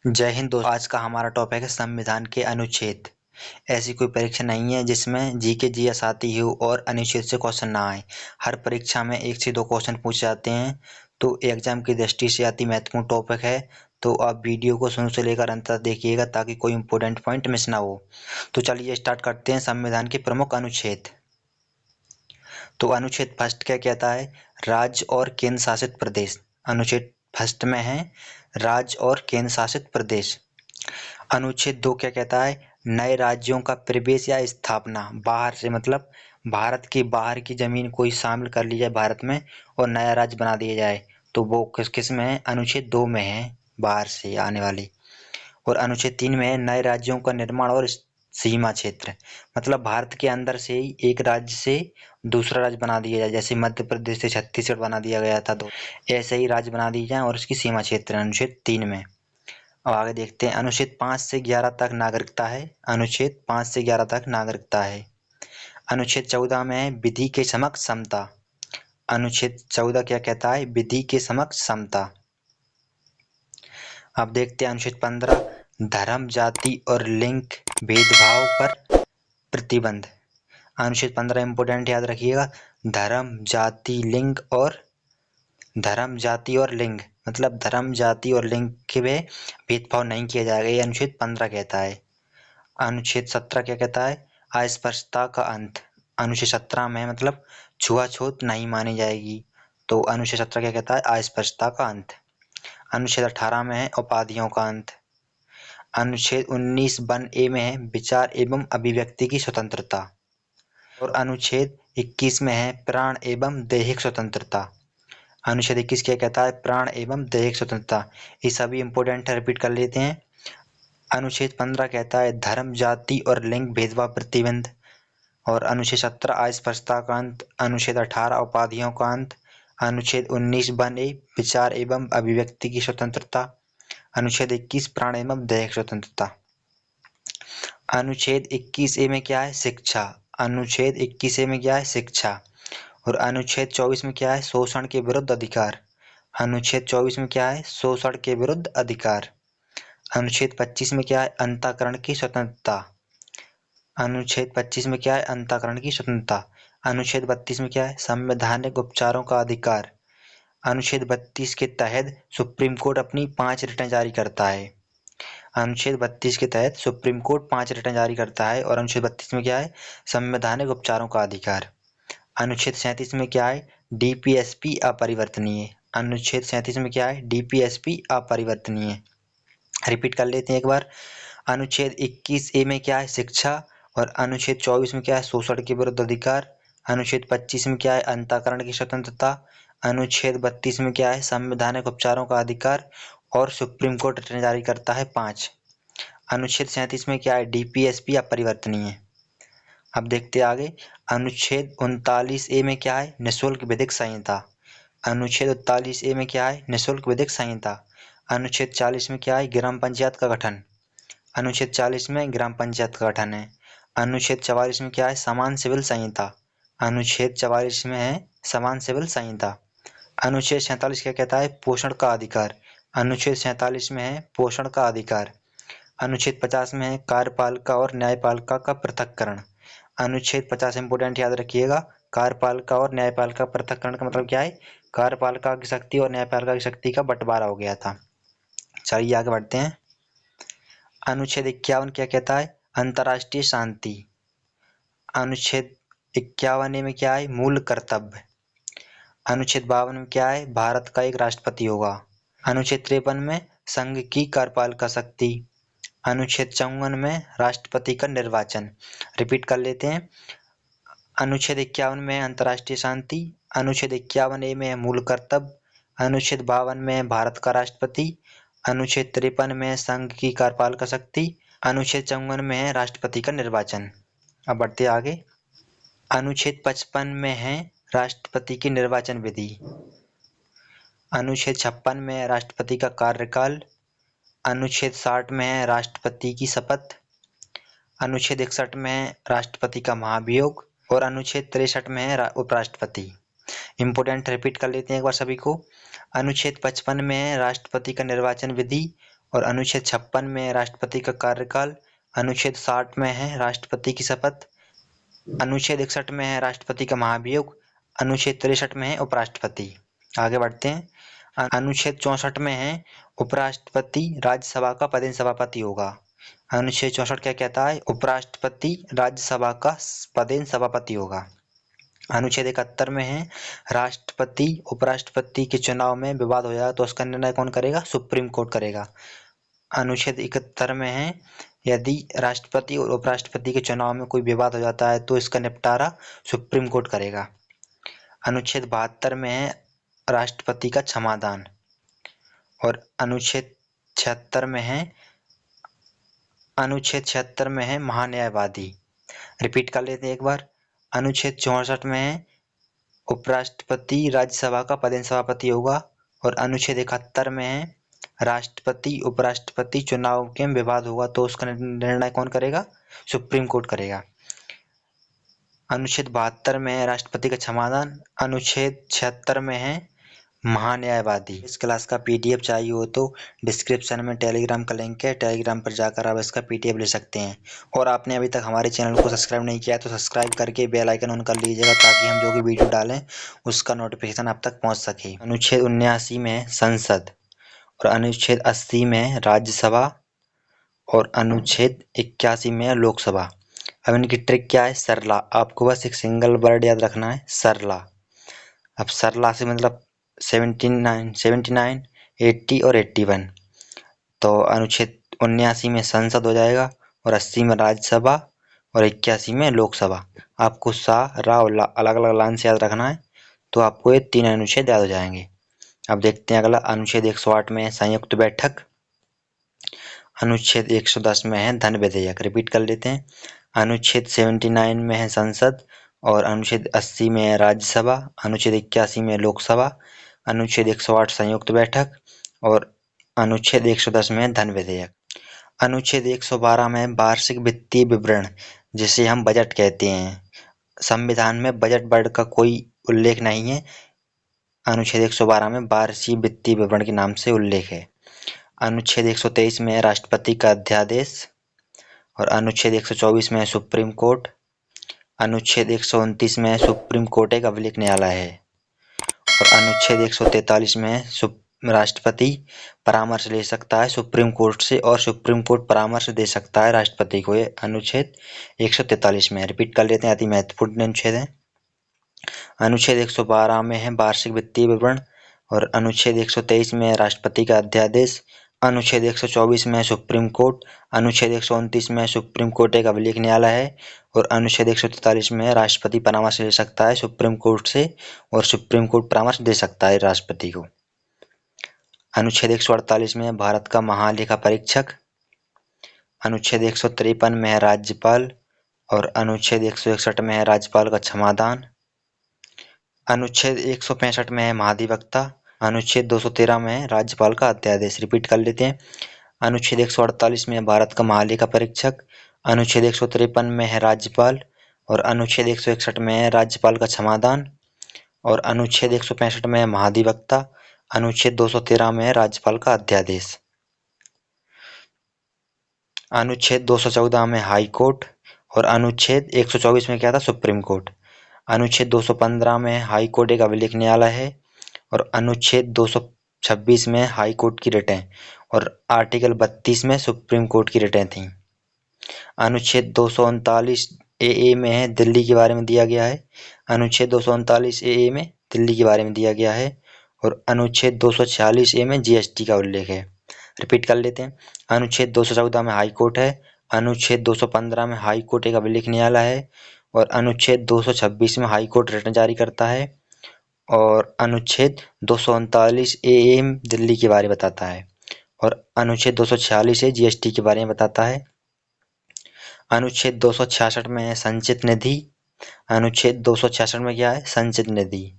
जय हिंद दोस्तों। आज का हमारा टॉपिक है संविधान के अनुच्छेद। ऐसी कोई परीक्षा नहीं है जिसमें जीके जीएस आती हो और अनुच्छेद से क्वेश्चन ना आए। हर परीक्षा में 1 से 2 क्वेश्चन पूछे जाते हैं, तो एग्जाम की दृष्टि से अति महत्वपूर्ण टॉपिक है। तो आप वीडियो को शुरू से लेकर अंत तक देखिएगा ताकि कोई इंपॉर्टेंट पॉइंट मिस ना हो। तो चलिए स्टार्ट करते हैं संविधान के प्रमुख अनुच्छेद। तो अनुच्छेद फर्स्ट क्या कहता है? राज्य और केंद्र शासित प्रदेश। अनुच्छेद फर्स्ट में है राज्य और केंद्र शासित प्रदेश। अनुच्छेद 2 क्या कहता है? नए राज्यों का प्रवेश या स्थापना। बाहर से मतलब भारत के बाहर की जमीन कोई शामिल कर ली जाए भारत में और नया राज्य बना दिया जाए, तो वो किस में है? अनुच्छेद 2 में है, बाहर से आने वाली। और अनुच्छेद 3 में है नए राज्यों का निर्माण और सीमा क्षेत्र। मतलब भारत के अंदर से ही एक राज्य से दूसरा राज्य बना दिया जाए, जैसे मध्य प्रदेश से छत्तीसगढ़ बना दिया गया था, तो ऐसे ही राज्य बना दिए जाए और उसकी सीमा क्षेत्र अनुच्छेद 3 में। अब आगे देखते हैं अनुच्छेद 5 से 11 तक नागरिकता है। अनुच्छेद 5 से 11 तक नागरिकता है। अनुच्छेद 14 में है विधि के समक्ष समता। अनुच्छेद 14 क्या कहता है? विधि के समक्ष समता। अब देखते हैं अनुच्छेद 15 धर्म जाति और लिंग भेदभाव पर प्रतिबंध। अनुच्छेद 15 इम्पोर्टेंट याद रखिएगा। धर्म जाति और लिंग मतलब धर्म जाति और लिंग के में भेदभाव नहीं किया जाएगा, ये अनुच्छेद 15 कहता है। अनुच्छेद 17 क्या कहता है? अस्पृश्यता का अंत। अनुच्छेद 17 में मतलब छुआछूत नहीं मानी जाएगी, तो अनुच्छेद 17 क्या कहता है? अस्पृश्यता का अंत। अनुच्छेद 18 में है उपाधियों का अंत। अनुच्छेद 19 वन ए में है विचार एवं अभिव्यक्ति की स्वतंत्रता। और अनुच्छेद 21 में है प्राण एवं दैहिक स्वतंत्रता। अनुच्छेद 21 क्या कहता है? प्राण एवं दैहिक स्वतंत्रता। ये सभी इंपॉर्टेंट है, रिपीट कर लेते हैं। अनुच्छेद 15 कहता है धर्म जाति और लिंग भेदभाव प्रतिबंध। और अनुच्छेद 17 अस्पृश्यता का अंत। अनुच्छेद 18 उपाधियों का अंत। अनुच्छेद 19 वन ए विचार एवं अभिव्यक्ति की स्वतंत्रता। अनुच्छेद 21 प्राण एवं दैहिक स्वतंत्रता। अनुच्छेद 21 ए में क्या है? शिक्षा। अनुच्छेद 21 ए में क्या है? शिक्षा। और अनुच्छेद 24 में क्या है? शोषण के विरुद्ध अधिकार। अनुच्छेद 24 में क्या है? शोषण के विरुद्ध अधिकार। अनुच्छेद 25 में क्या है? अंतःकरण की स्वतंत्रता। अनुच्छेद 25 में क्या है? अंतःकरण की स्वतंत्रता। अनुच्छेद 32 में क्या है? संवैधानिक उपचारों का अधिकार। अनुच्छेद 32 के तहत सुप्रीम कोर्ट अपनी 5 रिटें जारी करता है। अनुच्छेद 32 के तहत सुप्रीम कोर्ट 5 रिटें जारी करता है। और अनुच्छेद 32 में क्या है? संवैधानिक उपचारों का अधिकार। अनुच्छेद 37 में क्या है? डीपीएसपी अपरिवर्तनीय। अनुच्छेद 37 में क्या है? डीपीएसपी अपरिवर्तनीय। रिपीट कर लेते हैं एक बार। अनुच्छेद 21 ए में क्या है? शिक्षा। और अनुच्छेद 24 में क्या है? शोषण के विरुद्ध अधिकार। अनुच्छेद 25 में क्या है? अंतःकरण की स्वतंत्रता। अनुच्छेद 32 में क्या है? संवैधानिक उपचारों का अधिकार। और सुप्रीम कोर्ट रिटें जारी करता है 5। अनुच्छेद 37 में क्या है? डीपीएसपी अपरिवर्तनीय। अब देखते हैं आगे। अनुच्छेद 39 ए में क्या है? निःशुल्क विधिक संहिता। अनुच्छेद 39 ए में क्या है? निःशुल्क विधिक संहिता। अनुच्छेद 40 में क्या है? ग्राम पंचायत का गठन। अनुच्छेद 40 में ग्राम पंचायत का गठन है। अनुच्छेद 44 में क्या है? समान सिविल संहिता। अनुच्छेद 44 में है समान सिविल संहिता। अनुच्छेद 47 क्या कहता है? पोषण का अधिकार। अनुच्छेद 47 में है पोषण का अधिकार। अनुच्छेद 50 में है कार्यपालिका और न्यायपालिका का पृथक्करण। अनुच्छेद 50 इंपोर्टेंट याद रखिएगा। कार्यपालिका और न्यायपालिका पृथक्करण का मतलब क्या है? कार्यपालिका की शक्ति और न्यायपालिका की शक्ति का बंटवारा हो गया था। चलिए आगे बढ़ते हैं। अनुच्छेद 51 क्या कहता है? अंतर्राष्ट्रीय शांति। अनुच्छेद 51 में क्या है? मूल कर्तव्य। अनुच्छेद 52 में क्या है? भारत का एक राष्ट्रपति होगा। अनुच्छेद 53 में संघ की कार्यपालिका शक्ति। अनुच्छेद 54 में राष्ट्रपति का निर्वाचन। रिपीट कर लेते हैं। अनुच्छेद 51 में है अंतर्राष्ट्रीय शांति। अनुच्छेद 51 ए में है मूल कर्तव्य। अनुच्छेद 52 में है भारत का राष्ट्रपति। अनुच्छेद 53 में है संघ की कार्यपालिका शक्ति। अनुच्छेद 54 में है राष्ट्रपति का निर्वाचन। अब बढ़ते आगे। अनुच्छेद 55 में है राष्ट्रपति की निर्वाचन विधि। अनुच्छेद 56 में है राष्ट्रपति का कार्यकाल। अनुच्छेद 60 में है राष्ट्रपति की शपथ। अनुच्छेद 61 में है राष्ट्रपति का महाभियोग। और अनुच्छेद 63 में है उपराष्ट्रपति। इंपोर्टेंट रिपीट कर लेते हैं एक बार सभी को। अनुच्छेद 55 में है राष्ट्रपति का निर्वाचन विधि। और अनुच्छेद 56 में है राष्ट्रपति का कार्यकाल। अनुच्छेद 60 में है राष्ट्रपति की शपथ। अनुच्छेद 61 में है राष्ट्रपति का महाभियोग। अनुच्छेद 63 में है उपराष्ट्रपति। आगे बढ़ते हैं। अनुच्छेद 64 में है उपराष्ट्रपति राज्यसभा का पदेन सभापति होगा। अनुच्छेद 64 क्या कहता है? उपराष्ट्रपति राज्यसभा का पदेन सभापति होगा। अनुच्छेद 71 में है राष्ट्रपति उपराष्ट्रपति के चुनाव में विवाद हो जाए तो उसका निर्णय कौन करेगा? सुप्रीम कोर्ट करेगा। अनुच्छेद 71 में है यदि राष्ट्रपति और उपराष्ट्रपति के चुनाव में कोई विवाद हो जाता है तो इसका निपटारा सुप्रीम कोर्ट करेगा। अनुच्छेद 72 में है राष्ट्रपति का क्षमादान। और अनुच्छेद 76 में है महान्यायवादी। रिपीट कर लेते हैं एक बार। अनुच्छेद 64 में है उपराष्ट्रपति राज्यसभा का पदेन सभापति होगा। और अनुच्छेद 71 में है राष्ट्रपति उपराष्ट्रपति चुनाव के विवाद होगा तो उसका निर्णय कौन करेगा? सुप्रीम कोर्ट करेगा। अनुच्छेद 72 में है राष्ट्रपति का क्षमादान। अनुच्छेद 76 में है महान्यायवादी। इस क्लास का पीडीएफ चाहिए हो तो डिस्क्रिप्शन में टेलीग्राम का लिंक है, टेलीग्राम पर जाकर आप इसका पीडीएफ ले सकते हैं। और आपने अभी तक हमारे चैनल को सब्सक्राइब नहीं किया तो सब्सक्राइब करके बेल आइकन ऑन कर लीजिएगा ताकि हम जो भी वीडियो डालें उसका नोटिफिकेशन आप तक पहुंच सके। अनुच्छेद 79 में है संसद। और अनुच्छेद 80 में है राज्यसभा। और अनुच्छेद 81 में है लोकसभा। अब इनकी ट्रिक क्या है? सरला। आपको बस एक सिंगल वर्ड याद रखना है, सरला। अब सरला से मतलब 79, 80 और 81। तो अनुच्छेद 79 में संसद हो जाएगा और 80 में राज्यसभा और 81 में लोकसभा। आपको सा, रा और ला अलग अलग लाइन से याद रखना है तो आपको ये 3 अनुच्छेद याद हो जाएंगे। अब देखते हैं अगला। अनुच्छेद 108 में है संयुक्त बैठक। अनुच्छेद 110 में है धन विधेयक। रिपीट कर लेते हैं। अनुच्छेद 79 में है संसद। और अनुच्छेद 80 में है राज्यसभा। अनुच्छेद 81 में लोकसभा। अनुच्छेद 108 संयुक्त बैठक। और अनुच्छेद 110 में है धन विधेयक। अनुच्छेद 112 में वार्षिक वित्तीय विवरण जिसे हम बजट कहते हैं। संविधान में बजट वर्ड का कोई उल्लेख नहीं है। अनुच्छेद 112 में वार्षिक वित्तीय विवरण के नाम से उल्लेख है। अनुच्छेद 123 में है राष्ट्रपति का अध्यादेश। और अनुच्छेद 124 में है सुप्रीम कोर्ट। अनुच्छेद 129 में है सुप्रीम कोर्ट एक अभिलेख न्यायालय है। और अनुच्छेद 143 में है राष्ट्रपति परामर्श ले सकता है सुप्रीम कोर्ट से और सुप्रीम कोर्ट परामर्श दे सकता है राष्ट्रपति को। ये अनुच्छेद 143 में है। रिपीट कर लेते हैं, अति महत्वपूर्ण अनुच्छेद है। अनुच्छेद 112 में है वार्षिक वित्तीय विवरण। और अनुच्छेद 123 में है राष्ट्रपति का अध्यादेश। अनुच्छेद 124 में है सुप्रीम कोर्ट। अनुच्छेद 129 में है सुप्रीम कोर्ट एक अभिलेख न्यायालय है। और अनुच्छेद 143 में है राष्ट्रपति परामर्श ले सकता है सुप्रीम कोर्ट से और सुप्रीम कोर्ट परामर्श दे सकता है राष्ट्रपति को। अनुच्छेद 148 में है भारत का महालेखा परीक्षक। अनुच्छेद 153 में है राज्यपाल। और अनुच्छेद 161 में है राज्यपाल का क्षमादान। अनुच्छेद 165 में है महाधिवक्ता। अनुच्छेद 213 में है राज्यपाल का अध्यादेश। रिपीट कर लेते हैं। अनुच्छेद 148 में है भारत का महालेखा परीक्षक। अनुच्छेद 153 में है राज्यपाल। और अनुच्छेद 161 में है राज्यपाल का क्षमादान। और अनुच्छेद 165 में है महाधिवक्ता। अनुच्छेद 213 में है राज्यपाल का अध्यादेश। अनुच्छेद 214 में हाई कोर्ट। और अनुच्छेद 124 में क्या था? Supreme court. अनुच्छेद 215 में हाई कोर्ट एक अभिलेख न्यायालय है। और अनुच्छेद 226 में हाई कोर्ट की रिटें और आर्टिकल 32 में सुप्रीम कोर्ट की रिटें थीं। अनुच्छेद 239 ए में है दिल्ली के बारे में दिया गया है। अनुच्छेद 239 ए में दिल्ली के बारे में दिया गया है। और अनुच्छेद 246 ए में जीएसटी का उल्लेख है। रिपीट कर लेते हैं। अनुच्छेद 214 में हाई कोर्ट है। अनुच्छेद 215 में हाई कोर्ट एक अभिलेख न्यायालय है। और अनुच्छेद 226 में हाई कोर्ट रिटर्न जारी करता है। और अनुच्छेद 239 ए दिल्ली के बारे में बताता है। और अनुच्छेद 246 जीएसटी के बारे में बताता है। अनुच्छेद 266 में है संचित निधि। अनुच्छेद 266 में क्या है? संचित निधि।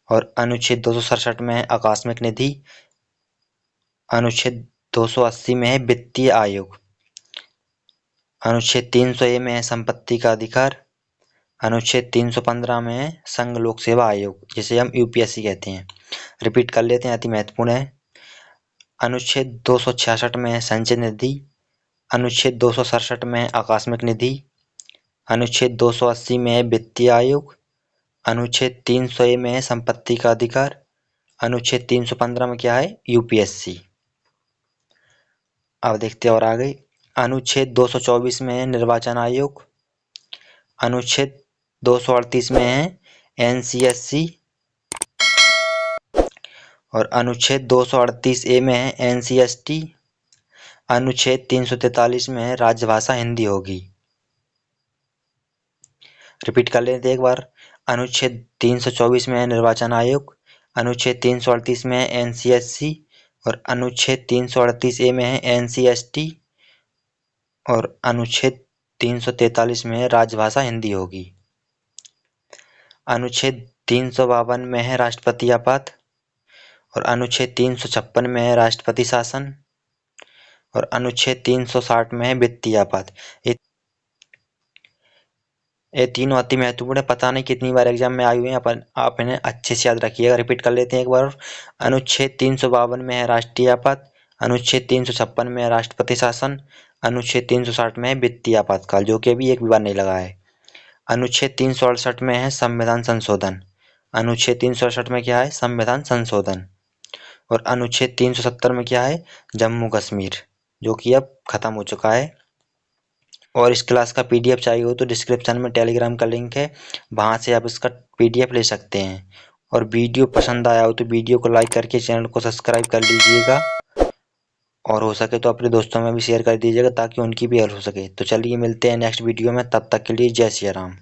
और अनुच्छेद 267 में है आकस्मिक निधि। अनुच्छेद 280 में है वित्तीय आयोग। अनुच्छेद 300 ए में है संपत्ति का अधिकार। अनुच्छेद 315 में है संघ लोक सेवा आयोग जिसे हम यूपीएससी कहते हैं। रिपीट कर लेते हैं, अति महत्वपूर्ण है। अनुच्छेद 266 में है संचय निधि। अनुच्छेद 267 में है आकस्मिक निधि। अनुच्छेद 280 में है वित्तीय आयोग। अनुच्छेद 300A में है संपत्ति का अधिकार। अनुच्छेद 315 में क्या है, यूपीएससी। अब देखते हैं और आगे। अनुच्छेद 224 में है निर्वाचन आयोग। अनुच्छेद 238 में है एनसीएससी और अनुच्छेद 238A में है एनसीएसटी। अनुच्छेद 343 में है राजभाषा हिंदी होगी। रिपीट कर लेते हैं एक बार। अनुच्छेद 324 में है निर्वाचन आयोग। अनुच्छेद 338 में है एनसीएससी और अनुच्छेद 338A में है एनसीएसटी और अनुच्छेद 343 में है राजभाषा हिंदी होगी। अनुच्छेद 352 में है राष्ट्रपति आपात और अनुच्छेद 356 में है राष्ट्रपति शासन और अनुच्छेद 360 में है वित्तीय आपात। ये तीनों अति महत्वपूर्ण है, पता नहीं कितनी बार एग्जाम में आए हुए हैं, आप इन्हें अच्छे से याद रखिएगा। रिपीट कर लेते हैं एक बार। अनुच्छेद 352 में है राष्ट्रीय आपात। अनुच्छेद 356 में है राष्ट्रपति शासन। अनुच्छेद 360 में है वित्तीय आपातकाल, जो कि अभी एक भी बार नहीं लगा है। अनुच्छेद 368 में है संविधान संशोधन। अनुच्छेद 368 में क्या है, संविधान संशोधन। और अनुच्छेद 370 में क्या है, जम्मू कश्मीर, जो कि अब खत्म हो चुका है। और इस क्लास का पीडीएफ चाहिए हो तो डिस्क्रिप्शन में टेलीग्राम का लिंक है, वहाँ से आप इसका पीडीएफ ले सकते हैं। और वीडियो पसंद आया हो तो वीडियो को लाइक करके चैनल को सब्सक्राइब कर लीजिएगा और हो सके तो अपने दोस्तों में भी शेयर कर दीजिएगा ताकि उनकी भी हेल्प हो सके। तो चलिए मिलते हैं नेक्स्ट वीडियो में, तब तक के लिए जय सिया राम।